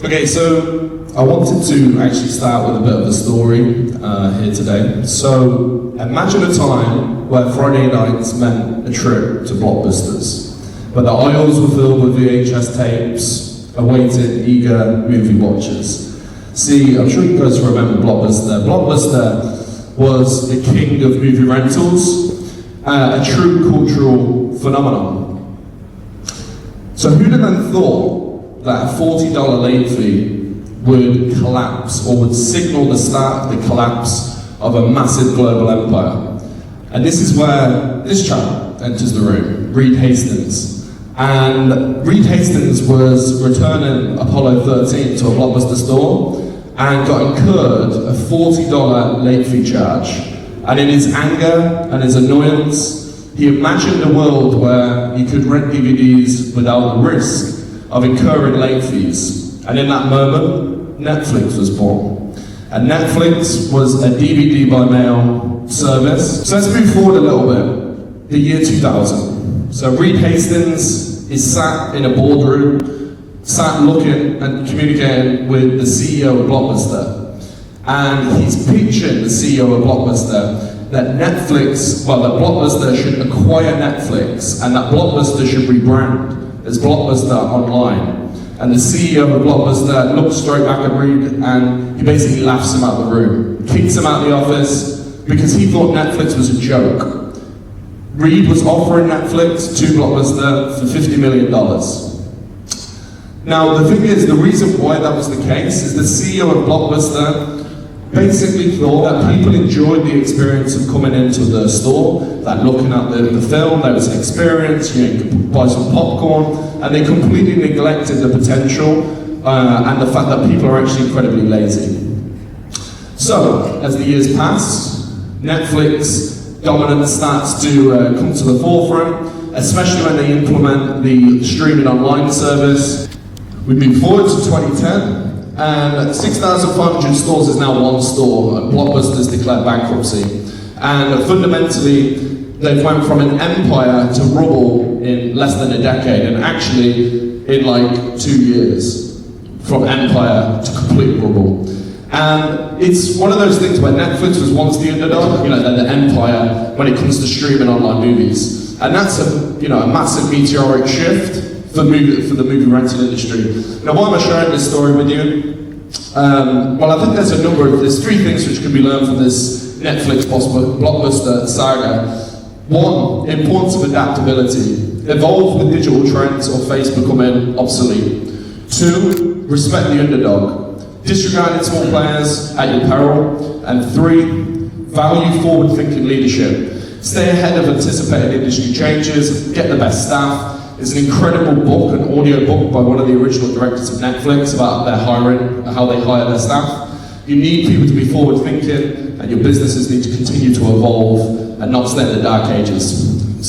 Okay, so I wanted to actually start with a bit of a story here today. So imagine a time where Friday nights meant a trip to Blockbusters, where the aisles were filled with VHS tapes, awaiting eager movie watchers. See, I'm sure you guys remember Blockbuster. Blockbuster was the king of movie rentals, a true cultural phenomenon. So who'd have then thought that a $40 late fee would collapse or would signal the start of the collapse of a massive global empire? And this is where this chap enters the room, Reed Hastings. And Reed Hastings was returning Apollo 13 to a Blockbuster store and got incurred a $40 late fee charge. And in his anger and his annoyance, he imagined a world where you could rent DVDs without the risk of incurring late fees. And in that moment, Netflix was born. And Netflix was a DVD by mail service. So let's move forward a little bit. The year 2000. So Reed Hastings is sat in a boardroom, sat looking and communicating with the CEO of Blockbuster. And he's pitching the CEO of Blockbuster that Netflix, well, that Blockbuster should acquire Netflix and that Blockbuster should rebrand as Blockbuster Online. And the CEO of Blockbuster looks straight back at Reed and he basically laughs him out the room, kicks him out of the office because he thought Netflix was a joke. Reed was offering Netflix to Blockbuster for $50 million. Now the thing is, the reason why that was the case is the CEO of Blockbuster basically thought that people enjoyed the experience of coming into the store, that looking at the film, there was an experience, you could buy some popcorn, and they completely neglected the potential and the fact that people are actually incredibly lazy. So, as the years pass, Netflix dominance starts to come to the forefront, especially when they implement the streaming online service. We move forward to 2010, and 6,500 stores is now one store, and Blockbuster's declared bankruptcy. And fundamentally, they went from an empire to rubble in less than a decade, and actually in like 2 years, from empire to complete rubble. And it's one of those things where Netflix was once the underdog, they're the empire when it comes to streaming online movies. And that's a massive meteoric shift for the movie rental industry. Now, why am I sharing this story with you? Well, I think there's three things which can be learned from this Netflix Blockbuster saga. One, importance of adaptability. Evolve with digital trends or face becoming obsolete. Two, respect the underdog. Disregarding small players at your peril. And three, value forward-thinking leadership. Stay ahead of anticipated industry changes, get the best staff. It's an incredible book, an audio book by one of the original directors of Netflix about their hiring, how they hire their staff. You need people to be forward-thinking, and your businesses need to continue to evolve and not stay in the dark ages.